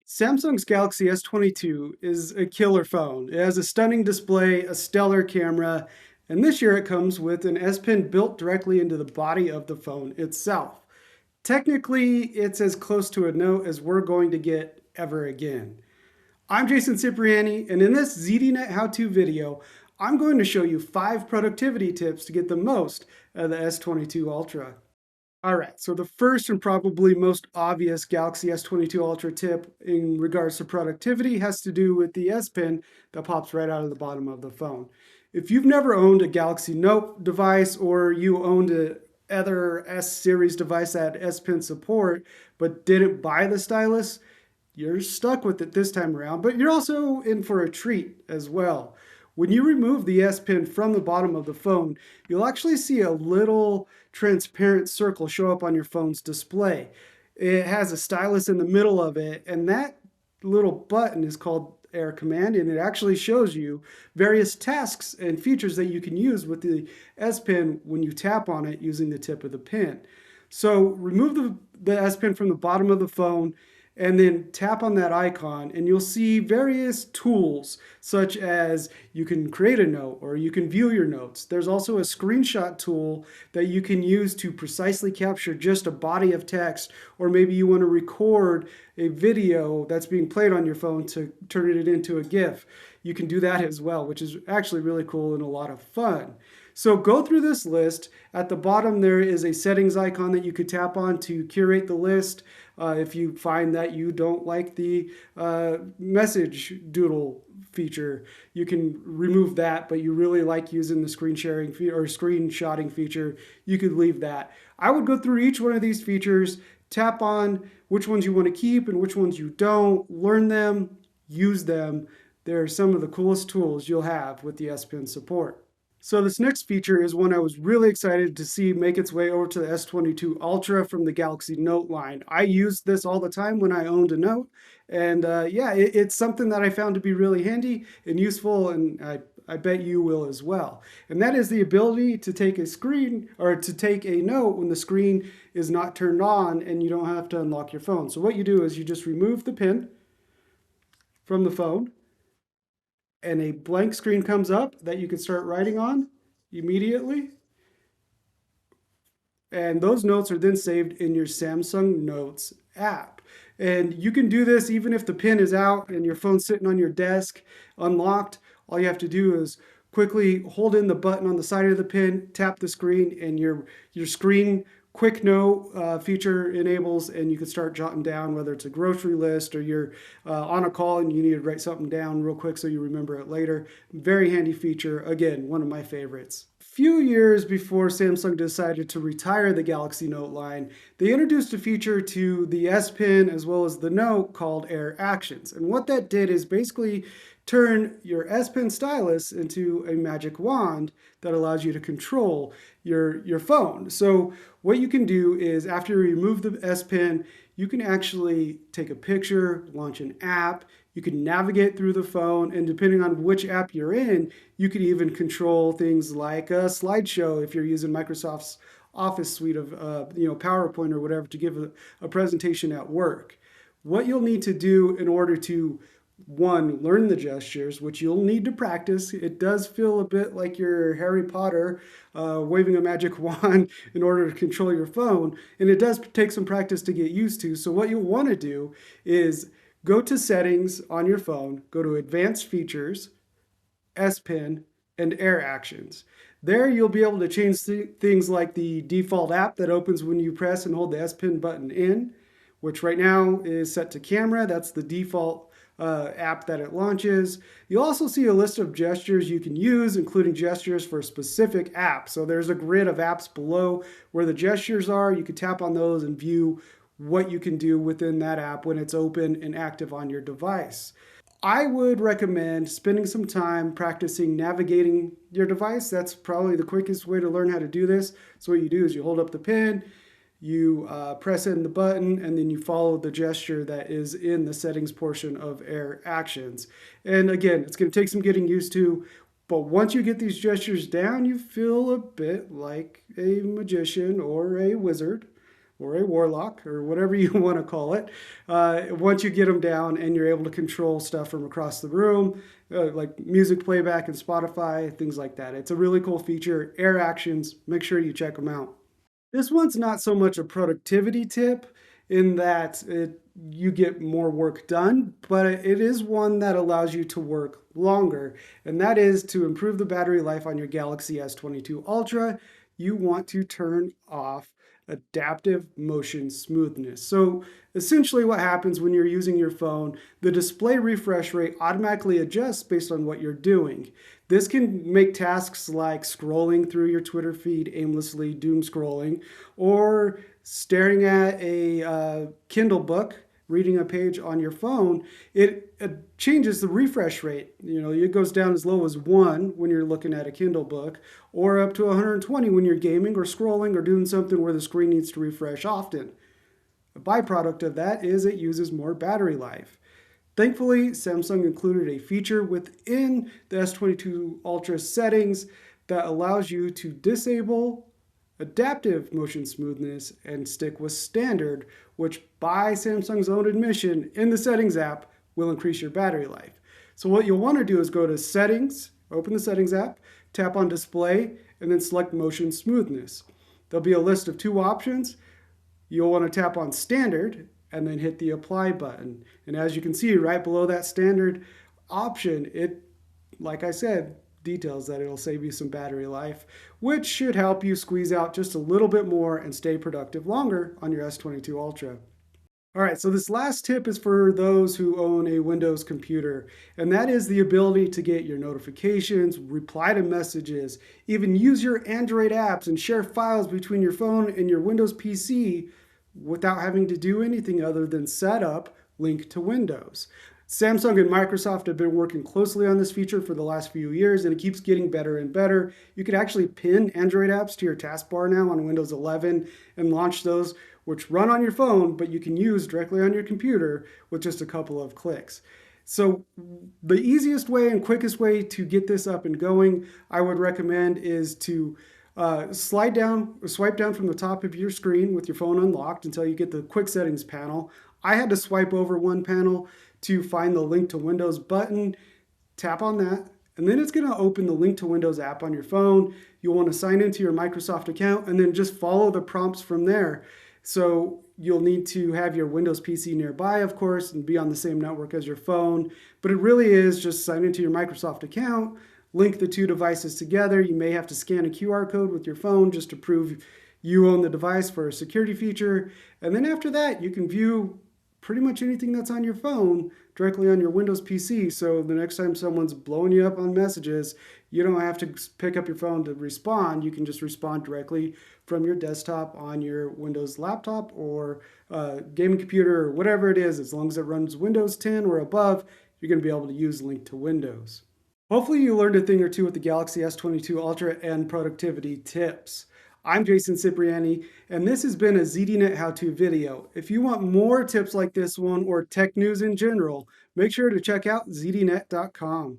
Samsung's Galaxy S22 is a killer phone. It has a stunning display, a stellar camera, and this year it comes with an S Pen built directly into the body of the phone itself. Technically, it's as close to a Note as we're going to get ever again. I'm Jason Cipriani, and in this ZDNet how-to video, I'm going to show you 5 productivity tips to get the most out of the S22 Ultra. All right, so the first and probably most obvious Galaxy S22 Ultra tip in regards to productivity has to do with the S Pen that pops right out of the bottom of the phone. If you've never owned a Galaxy Note device or you owned a other S series device that had S Pen support but didn't buy the stylus, you're stuck with it this time around, but you're also in for a treat as well. When you remove the S Pen from the bottom of the phone, you'll actually see a little transparent circle show up on your phone's display. It has a stylus in the middle of it, and that little button is called Air Command, and it actually shows you various tasks and features that you can use with the S Pen when you tap on it using the tip of the pen. So remove the S Pen from the bottom of the phone and then tap on that icon and you'll see various tools such as you can create a note or you can view your notes. There's also a screenshot tool that you can use to precisely capture just a body of text, or maybe you want to record a video that's being played on your phone to turn it into a GIF. You can do that as well, which is actually really cool and a lot of fun. So go through this list. At the bottom there is a settings icon that you could tap on to curate the list. If you find that you don't like the message doodle feature, you can remove that, but you really like using the screen sharing or screenshotting feature, you could leave that. I would go through each one of these features, tap on which ones you want to keep and which ones you don't, learn them, use them. They're some of the coolest tools you'll have with the S Pen support. So this next feature is one I was really excited to see make its way over to the S22 Ultra from the Galaxy Note line. I used this all the time when I owned a Note, and yeah, it's something that I found to be really handy and useful, and I bet you will as well. And that is the ability to take a screen or to take a note when the screen is not turned on and you don't have to unlock your phone. So what you do is you just remove the pin from the phone, and a blank screen comes up that you can start writing on immediately. And those notes are then saved in your Samsung Notes app. And you can do this even if the pin is out and your phone's sitting on your desk unlocked. All you have to do is quickly hold in the button on the side of the pin, tap the screen, and your screen quick note feature enables, and you can start jotting down whether it's a grocery list or you're on a call and you need to write something down real quick so you remember it later. Very handy feature. Again, one of my favorites. A few years before Samsung decided to retire the Galaxy Note line, they introduced a feature to the S Pen as well as the Note called Air Actions. And what that did is basically turn your S Pen stylus into a magic wand that allows you to control your phone. So what you can do is after you remove the S Pen, you can actually take a picture, launch an app, you can navigate through the phone, and depending on which app you're in, you can even control things like a slideshow if you're using Microsoft's Office suite of PowerPoint or whatever to give a presentation at work. What you'll need to do in order to one, learn the gestures, which you'll need to practice. It does feel a bit like you're Harry Potter waving a magic wand in order to control your phone, and it does take some practice to get used to. So what you'll want to do is go to Settings on your phone, go to Advanced Features, S Pen, and Air Actions. There you'll be able to change things like the default app that opens when you press and hold the S Pen button in, which right now is set to camera. That's the default app that it launches. You'll also see a list of gestures you can use, including gestures for specific apps. So there's a grid of apps below where the gestures are. You can tap on those and view what you can do within that app when it's open and active on your device. I would recommend spending some time practicing navigating your device. That's probably the quickest way to learn how to do this. So what you do is you hold up the pen, you press in the button, and then you follow the gesture that is in the settings portion of Air Actions. And again, it's going to take some getting used to, but once you get these gestures down, you feel a bit like a magician or a wizard. or a warlock, or whatever you want to call it. Once you get them down and you're able to control stuff from across the room, like music playback and Spotify, things like that. It's a really cool feature. Air actions, make sure you check them out. This one's not so much a productivity tip in that you get more work done, but it is one that allows you to work longer. And that is to improve the battery life on your Galaxy S22 Ultra, you want to turn off adaptive motion smoothness. So essentially what happens when you're using your phone, the display refresh rate automatically adjusts based on what you're doing. This can make tasks like scrolling through your Twitter feed aimlessly, doom scrolling, or staring at a Kindle book, reading a page on your phone, it changes the refresh rate. You know, it goes down as low as 1 when you're looking at a Kindle book, or up to 120 when you're gaming or scrolling or doing something where the screen needs to refresh often. A byproduct of that is it uses more battery life. Thankfully, Samsung included a feature within the S22 Ultra settings that allows you to disable adaptive motion smoothness and stick with standard, which by Samsung's own admission in the settings app will increase your battery life. So what you'll want to do is go to settings, open the settings app, tap on display, and then select motion smoothness. There'll be a list of 2 options. You'll want to tap on standard and then hit the apply button. And as you can see right below that standard option, it, like I said, details that it'll save you some battery life, which should help you squeeze out just a little bit more and stay productive longer on your S22 Ultra. All right, so this last tip is for those who own a Windows computer, and that is the ability to get your notifications, reply to messages, even use your Android apps and share files between your phone and your Windows PC without having to do anything other than set up Link to Windows. Samsung and Microsoft have been working closely on this feature for the last few years, and it keeps getting better and better. You can actually pin Android apps to your taskbar now on Windows 11 and launch those, which run on your phone, but you can use directly on your computer with just a couple of clicks. So the easiest way and quickest way to get this up and going, I would recommend, is to swipe down from the top of your screen with your phone unlocked until you get the quick settings panel. I had to swipe over one panel to find the Link to Windows button, tap on that, and then it's going to open the Link to Windows app on your phone. You'll want to sign into your Microsoft account and then just follow the prompts from there. So you'll need to have your Windows PC nearby, of course, and be on the same network as your phone. But it really is just sign into your Microsoft account, link the 2 devices together. You may have to scan a QR code with your phone just to prove you own the device for a security feature. And then after that, you can view pretty much anything that's on your phone directly on your Windows PC. So the next time someone's blowing you up on messages, you don't have to pick up your phone to respond. You can just respond directly from your desktop on your Windows laptop or gaming computer or whatever it is. As long as it runs Windows 10 or above, you're going to be able to use Link to Windows. Hopefully you learned a thing or two with the Galaxy S22 Ultra and productivity tips. I'm Jason Cipriani, and this has been a ZDNet how-to video. If you want more tips like this one or tech news in general, make sure to check out zdnet.com.